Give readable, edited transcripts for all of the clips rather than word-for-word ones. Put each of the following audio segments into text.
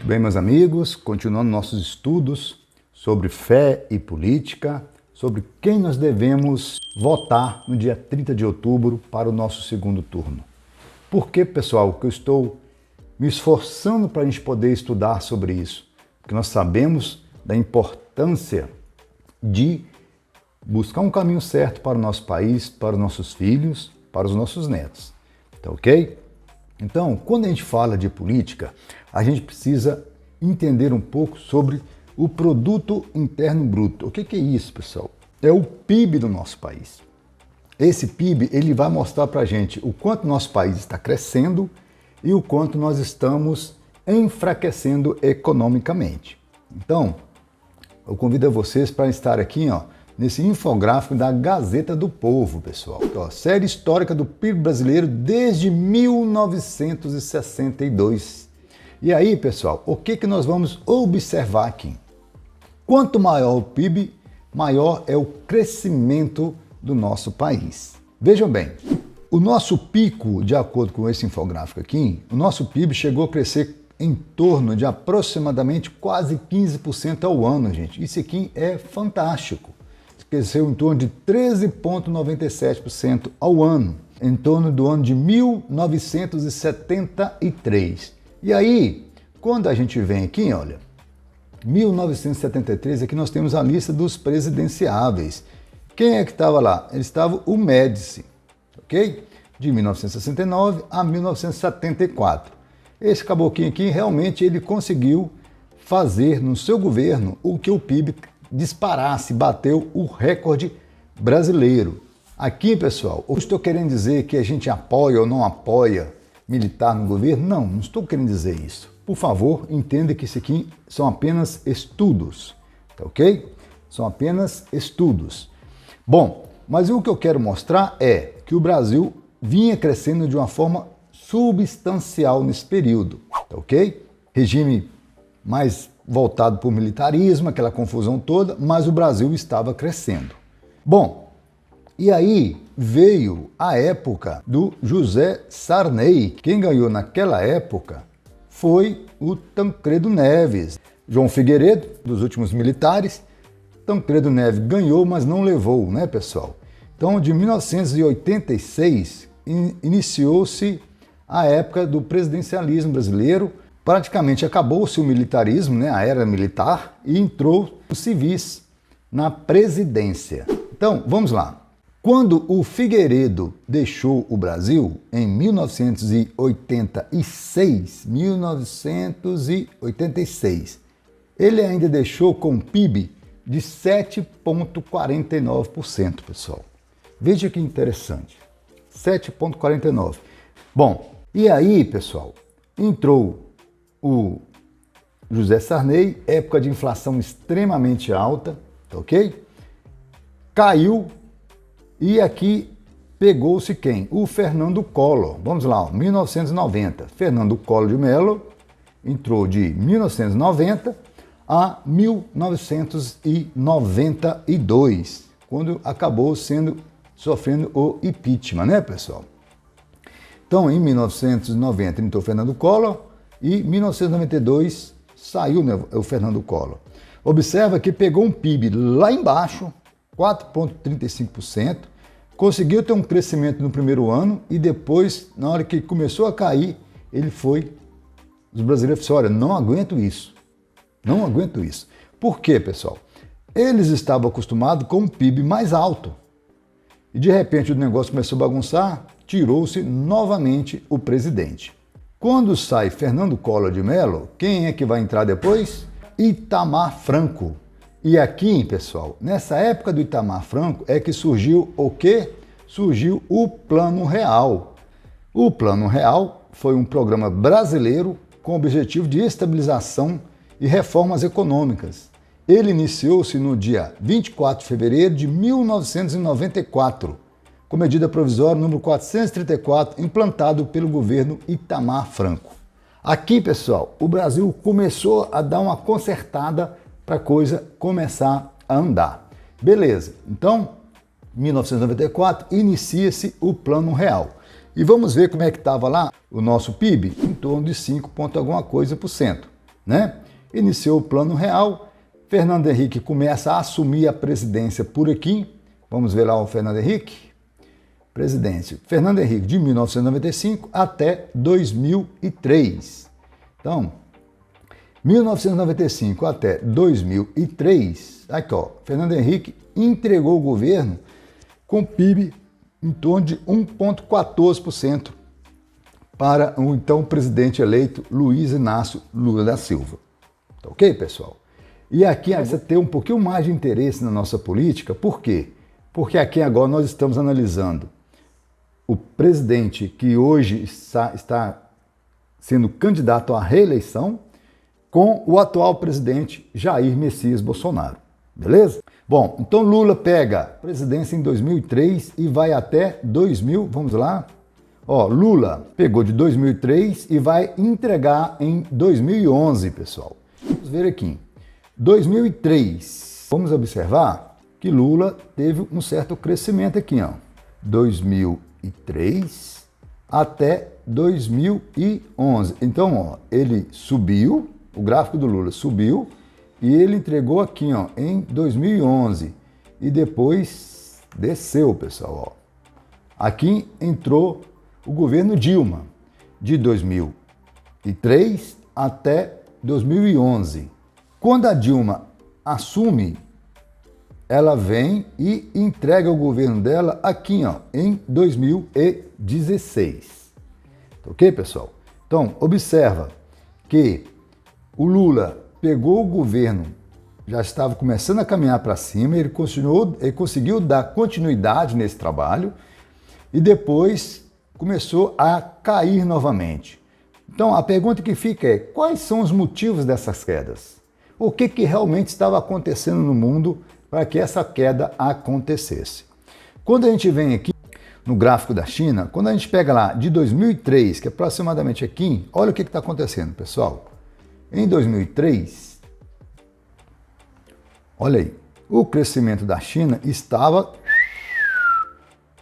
Muito bem, meus amigos, continuando nossos estudos sobre fé e política, sobre quem nós devemos votar no dia 30 de outubro para o nosso segundo turno. Por que, pessoal, que eu estou me esforçando para a gente poder estudar sobre isso? Porque nós sabemos da importância de buscar um caminho certo para o nosso país, para os nossos filhos, para os nossos netos. Tá ok? Então, quando a gente fala de política, a gente precisa entender um pouco sobre o Produto Interno Bruto. O que é isso, pessoal? É o PIB do nosso país. Esse PIB ele vai mostrar para a gente o quanto nosso país está crescendo e o quanto nós estamos enfraquecendo economicamente. Então, eu convido a vocês para estar aqui, nesse infográfico da Gazeta do Povo, pessoal. Série histórica do PIB brasileiro desde 1962. E aí, pessoal, o que nós vamos observar aqui? Quanto maior o PIB, maior é o crescimento do nosso país. Vejam bem, o nosso pico, de acordo com esse infográfico aqui, o nosso PIB chegou a crescer em torno de aproximadamente quase 15% ao ano, gente. Isso aqui é fantástico. Cresceu em torno de 13,97% ao ano, em torno do ano de 1973. E aí, quando a gente vem aqui, olha, 1973, aqui nós temos a lista dos presidenciáveis. Quem é que estava lá? Ele estava o Médici, ok? De 1969 a 1974. Esse caboclinho aqui, realmente, ele conseguiu fazer no seu governo o que o PIB disparasse, bateu o recorde brasileiro. Aqui, pessoal, eu estou querendo dizer que a gente apoia ou não apoia militar no governo? Não estou querendo dizer isso. Por favor, entenda que isso aqui são apenas estudos, tá ok? São apenas estudos. Bom, mas o que eu quero mostrar é que o Brasil vinha crescendo de uma forma substancial nesse período, tá ok? Regime mais voltado para o militarismo, aquela confusão toda, mas o Brasil estava crescendo. Bom, e aí veio a época do José Sarney. Quem ganhou naquela época foi o Tancredo Neves. João Figueiredo, dos últimos militares, Tancredo Neves ganhou, mas não levou, né, pessoal? Então, de 1986, iniciou-se a época do presidencialismo brasileiro. Praticamente acabou-se o militarismo, né, a era militar, e entrou os civis na presidência. Então, vamos lá. Quando o Figueiredo deixou o Brasil, em 1986, ele ainda deixou com um PIB de 7,49%, pessoal. Veja que interessante, 7,49%. Bom, e aí, pessoal, entrou o José Sarney, época de inflação extremamente alta, ok? Caiu e aqui pegou-se quem? O Fernando Collor. Vamos lá, 1990. Fernando Collor de Mello entrou de 1990 a 1992, quando acabou sofrendo o impeachment, né, pessoal? Então, em 1990 entrou Fernando Collor, e em 1992 saiu, né, o Fernando Collor. Observa que pegou um PIB lá embaixo, 4,35%, conseguiu ter um crescimento no primeiro ano e depois, na hora que começou a cair, os brasileiros falaram, olha, não aguento isso. Não aguento isso. Por quê, pessoal? Eles estavam acostumados com um PIB mais alto. E de repente o negócio começou a bagunçar, tirou-se novamente o presidente. Quando sai Fernando Collor de Mello, quem é que vai entrar depois? Itamar Franco. E aqui, pessoal, nessa época do Itamar Franco é que surgiu o quê? Surgiu o Plano Real. O Plano Real foi um programa brasileiro com o objetivo de estabilização e reformas econômicas. Ele iniciou-se no dia 24 de fevereiro de 1994, com medida provisória número 434, implantado pelo governo Itamar Franco. Aqui, pessoal, o Brasil começou a dar uma consertada para a coisa começar a andar. Beleza, então, em 1994, inicia-se o Plano Real. E vamos ver como é que estava lá o nosso PIB, em torno de 5 ponto alguma coisa por cento. né? Iniciou o Plano Real, Fernando Henrique começa a assumir a presidência por aqui. Vamos ver lá o Fernando Henrique. Presidência. Fernando Henrique, de 1995 até 2003. Então, 1995 até 2003, aqui ó, Fernando Henrique entregou o governo com PIB em torno de 1,14% para o então presidente eleito Luiz Inácio Lula da Silva. Tá ok, pessoal? E aqui você tem um pouquinho mais de interesse na nossa política, por quê? Porque aqui agora nós estamos analisando o presidente que hoje está sendo candidato à reeleição com o atual presidente Jair Messias Bolsonaro, beleza? Bom, então Lula pega a presidência em 2003 e vai até 2000, vamos lá? Ó, Lula pegou de 2003 e vai entregar em 2011, pessoal. Vamos ver aqui. 2003, vamos observar que Lula teve um certo crescimento aqui, ó. 2003 até 2011. Então, ó, ele subiu, o gráfico do Lula subiu e ele entregou aqui, ó, em 2011 e depois desceu, pessoal, ó. Aqui entrou o governo Dilma de 2003 até 2011. Quando a Dilma assume, ela vem e entrega o governo dela aqui, ó, em 2016. Ok, pessoal? Então, observa que o Lula pegou o governo, já estava começando a caminhar para cima, ele conseguiu dar continuidade nesse trabalho e depois começou a cair novamente. Então, a pergunta que fica é, quais são os motivos dessas quedas? O que realmente estava acontecendo no mundo para que essa queda acontecesse? Quando a gente vem aqui no gráfico da China, quando a gente pega lá de 2003, que é aproximadamente aqui, olha o que está acontecendo, pessoal. Em 2003, olha aí, o crescimento da China estava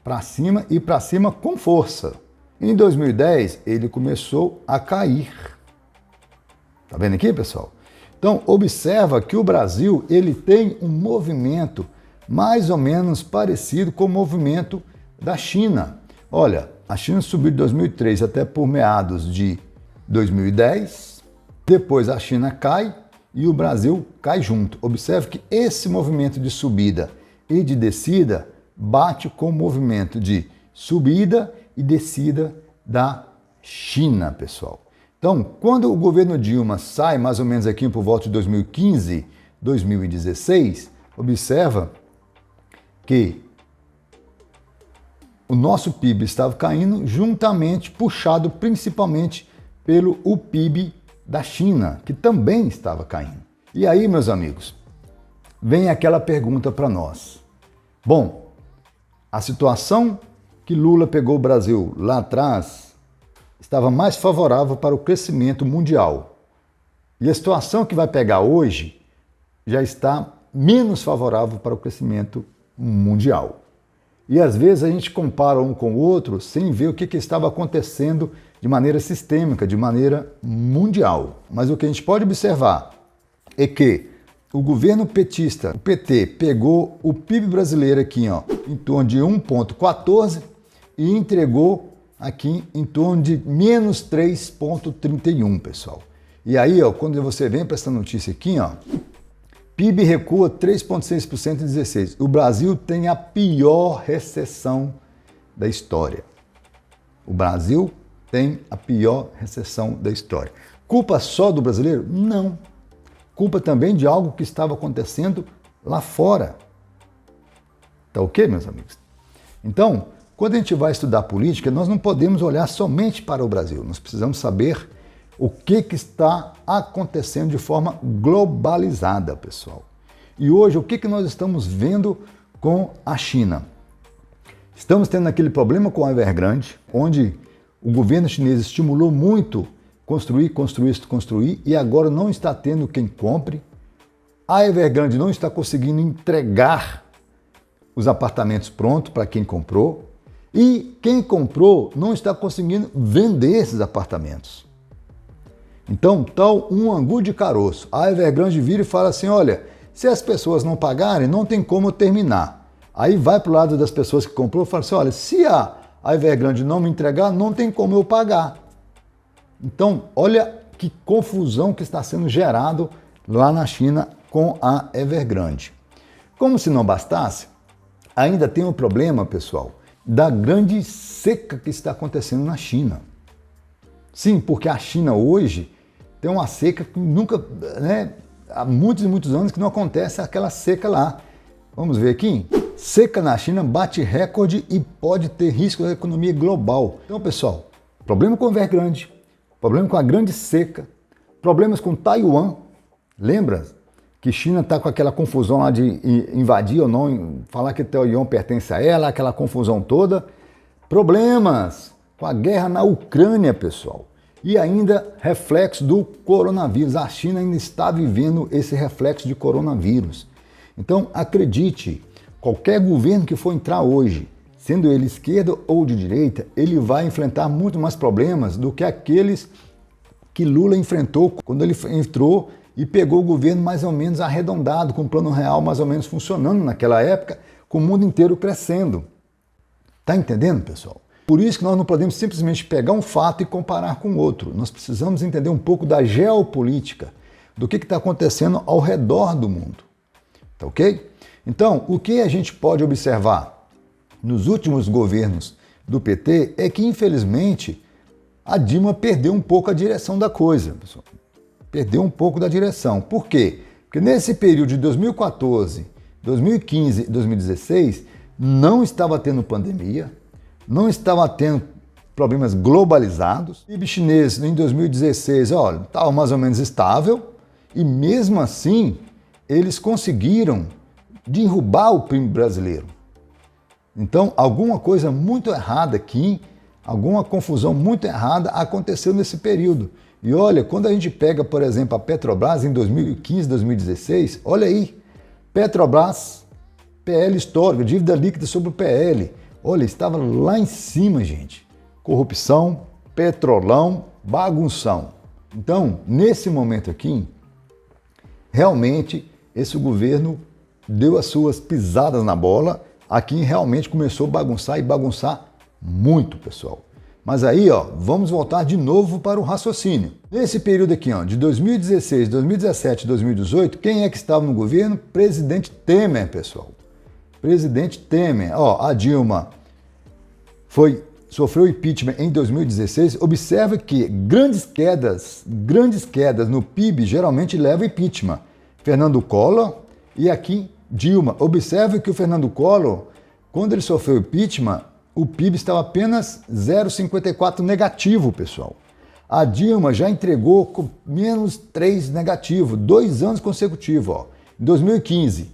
para cima e para cima com força. Em 2010, ele começou a cair. Tá vendo aqui, pessoal? Então, observa que o Brasil ele tem um movimento mais ou menos parecido com o movimento da China. Olha, a China subiu de 2003 até por meados de 2010, depois a China cai e o Brasil cai junto. Observe que esse movimento de subida e de descida bate com o movimento de subida e descida da China, pessoal. Então, quando o governo Dilma sai, mais ou menos aqui por volta de 2015, 2016, observa que o nosso PIB estava caindo juntamente, puxado principalmente pelo PIB da China, que também estava caindo. E aí, meus amigos, vem aquela pergunta para nós. Bom, a situação que Lula pegou o Brasil lá atrás estava mais favorável para o crescimento mundial. E a situação que vai pegar hoje já está menos favorável para o crescimento mundial. E às vezes a gente compara um com o outro sem ver o que estava acontecendo de maneira sistêmica, de maneira mundial. Mas o que a gente pode observar é que o governo petista, o PT, pegou o PIB brasileiro aqui, ó, em torno de 1,14 e entregou aqui em torno de menos 3,31, pessoal. E aí, ó, quando você vem para essa notícia aqui, ó, PIB recua 3,6% em 2016. O Brasil tem a pior recessão da história. O Brasil tem a pior recessão da história. Culpa só do brasileiro? Não. Culpa também de algo que estava acontecendo lá fora. Tá ok, meus amigos? Então, quando a gente vai estudar política, nós não podemos olhar somente para o Brasil. Nós precisamos saber o que está acontecendo de forma globalizada, pessoal. E hoje, o que nós estamos vendo com a China? Estamos tendo aquele problema com a Evergrande, onde o governo chinês estimulou muito construir, e agora não está tendo quem compre. A Evergrande não está conseguindo entregar os apartamentos prontos para quem comprou. E quem comprou não está conseguindo vender esses apartamentos. Então, tal um angu de caroço. A Evergrande vira e fala assim, olha, se as pessoas não pagarem, não tem como terminar. Aí vai para o lado das pessoas que comprou e fala assim, olha, se a Evergrande não me entregar, não tem como eu pagar. Então, olha que confusão que está sendo gerado lá na China com a Evergrande. Como se não bastasse, ainda tem um problema, pessoal, da grande seca que está acontecendo na China. Sim, porque a China hoje tem uma seca que nunca, há muitos e muitos anos que não acontece aquela seca lá. Vamos ver aqui? Seca na China bate recorde e pode ter risco da economia global. Então, pessoal, problema com a Evergrande, problema com a grande seca, problemas com Taiwan. Lembra que China está com aquela confusão lá de invadir ou não, falar que Taiwan pertence a ela, aquela confusão toda. Problemas com a guerra na Ucrânia, pessoal. E ainda reflexo do coronavírus. A China ainda está vivendo esse reflexo de coronavírus. Então, acredite, qualquer governo que for entrar hoje, sendo ele esquerda ou de direita, ele vai enfrentar muito mais problemas do que aqueles que Lula enfrentou quando ele entrou e pegou o governo mais ou menos arredondado, com o plano real mais ou menos funcionando naquela época, com o mundo inteiro crescendo. Tá entendendo, pessoal? Por isso que nós não podemos simplesmente pegar um fato e comparar com outro. Nós precisamos entender um pouco da geopolítica, do que está acontecendo ao redor do mundo. Tá ok? Então, o que a gente pode observar nos últimos governos do PT é que, infelizmente, a Dilma perdeu um pouco a direção da coisa, pessoal. Perdeu um pouco da direção. Por quê? Porque nesse período de 2014, 2015 e 2016, não estava tendo pandemia, não estava tendo problemas globalizados. O PIB chinês em 2016, olha, estava mais ou menos estável e mesmo assim eles conseguiram derrubar o PIB brasileiro. Então, alguma coisa muito errada aqui, alguma confusão muito errada aconteceu nesse período. E olha, quando a gente pega, por exemplo, a Petrobras em 2015, 2016, olha aí, Petrobras, PL histórico, dívida líquida sobre o PL. Olha, estava lá em cima, gente. Corrupção, petrolão, bagunção. Então, nesse momento aqui, realmente, esse governo deu as suas pisadas na bola. Aqui realmente começou a bagunçar e bagunçar muito, pessoal. Mas aí, ó, vamos voltar de novo para o raciocínio. Nesse período aqui, ó, de 2016, 2017 e 2018, quem é que estava no governo? Presidente Temer, pessoal. Presidente Temer. Ó, a Dilma sofreu impeachment em 2016. Observa que grandes quedas no PIB geralmente levam impeachment. Fernando Collor e aqui Dilma. Observe que o Fernando Collor, quando ele sofreu impeachment, o PIB estava apenas 0,54 negativo, pessoal. A Dilma já entregou com menos 3 negativo, 2 anos consecutivos. Ó. Em 2015,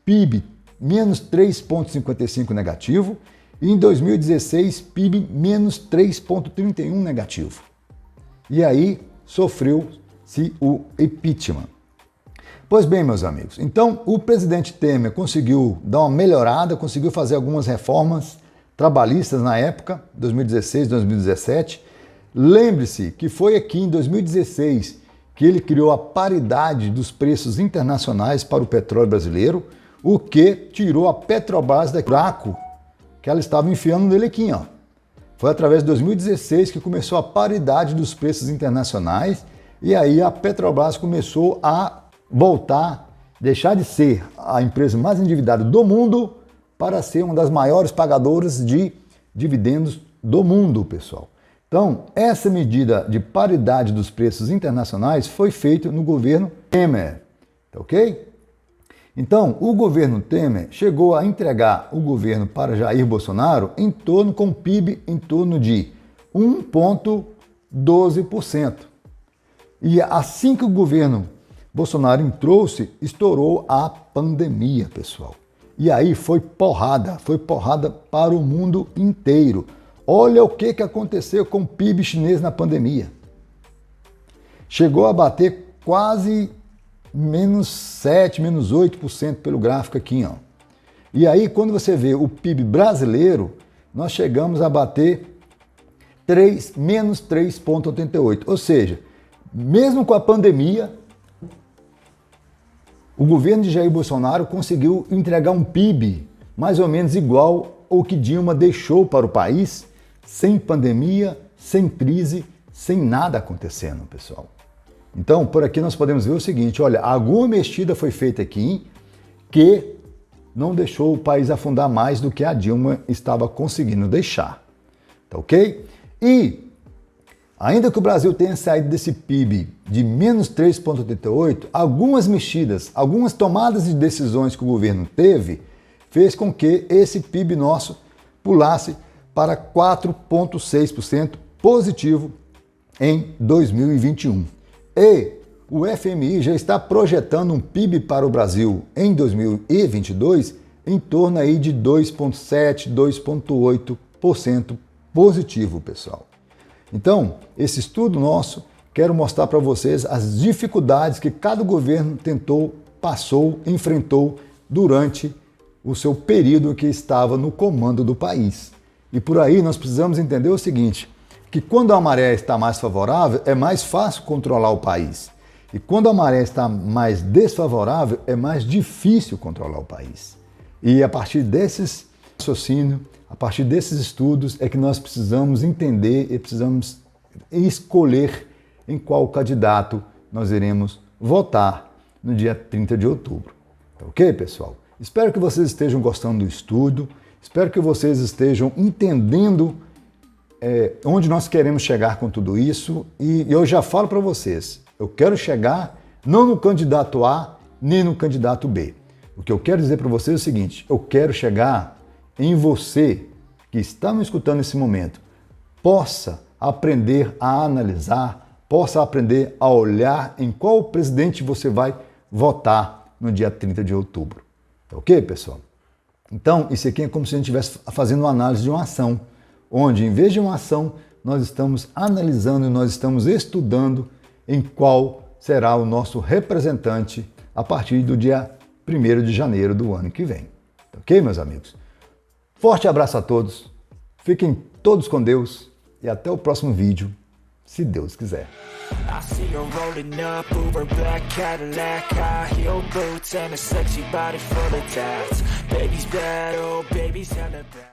PIB menos 3,55 negativo e em 2016, PIB menos 3,31 negativo. E aí sofreu-se o impeachment. Pois bem, meus amigos, então o presidente Temer conseguiu dar uma melhorada, conseguiu fazer algumas reformas trabalhistas na época, 2016, 2017. Lembre-se que foi aqui em 2016 que ele criou a paridade dos preços internacionais para o petróleo brasileiro, o que tirou a Petrobras do buraco que ela estava enfiando nele aqui, ó. Foi através de 2016 que começou a paridade dos preços internacionais e aí a Petrobras começou a voltar, deixar de ser a empresa mais endividada do mundo para ser uma das maiores pagadoras de dividendos do mundo, pessoal. Então, essa medida de paridade dos preços internacionais foi feita no governo Temer, tá ok? Então, o governo Temer chegou a entregar o governo para Jair Bolsonaro com o PIB em torno de 1,12%. E assim que o governo Bolsonaro entrou-se, estourou a pandemia, pessoal. E aí foi porrada para o mundo inteiro. Olha o que aconteceu com o PIB chinês na pandemia. Chegou a bater quase menos 7, menos 8% pelo gráfico aqui, ó. E aí, quando você vê o PIB brasileiro, nós chegamos a bater menos 3,88%. Ou seja, mesmo com a pandemia, o governo de Jair Bolsonaro conseguiu entregar um PIB mais ou menos igual ao que Dilma deixou para o país, sem pandemia, sem crise, sem nada acontecendo, pessoal. Então, por aqui nós podemos ver o seguinte, olha, alguma mexida foi feita aqui que não deixou o país afundar mais do que a Dilma estava conseguindo deixar, tá ok? E, ainda que o Brasil tenha saído desse PIB de menos 3,88, algumas mexidas, algumas tomadas de decisões que o governo teve, fez com que esse PIB nosso pulasse para 4,6% positivo em 2021. E o FMI já está projetando um PIB para o Brasil em 2022 em torno aí de 2,7%, 2,8% positivo, pessoal. Então, esse estudo nosso, quero mostrar para vocês as dificuldades que cada governo tentou, passou, enfrentou durante o seu período que estava no comando do país. E por aí nós precisamos entender o seguinte, que quando a maré está mais favorável, é mais fácil controlar o país. E quando a maré está mais desfavorável, é mais difícil controlar o país. E a partir desses raciocínios, a partir desses estudos, é que nós precisamos entender e precisamos escolher em qual candidato nós iremos votar no dia 30 de outubro. Tá ok, pessoal? Espero que vocês estejam gostando do estudo, espero que vocês estejam entendendo onde nós queremos chegar com tudo isso, e eu já falo para vocês, eu quero chegar não no candidato A, nem no candidato B. O que eu quero dizer para vocês é o seguinte, eu quero chegar em você, que está me escutando nesse momento, possa aprender a analisar, possa aprender a olhar em qual presidente você vai votar no dia 30 de outubro. Tá ok, pessoal? Então, isso aqui é como se a gente estivesse fazendo uma análise de uma ação, onde, em vez de uma ação, nós estamos analisando, nós estamos estudando em qual será o nosso representante a partir do dia 1º de janeiro do ano que vem. Ok, meus amigos? Forte abraço a todos, fiquem todos com Deus e até o próximo vídeo, se Deus quiser. I see her rolling up, Uber black Cadillac, high heel boots and a sexy body full of tats. Baby's bad, oh baby's hella bad.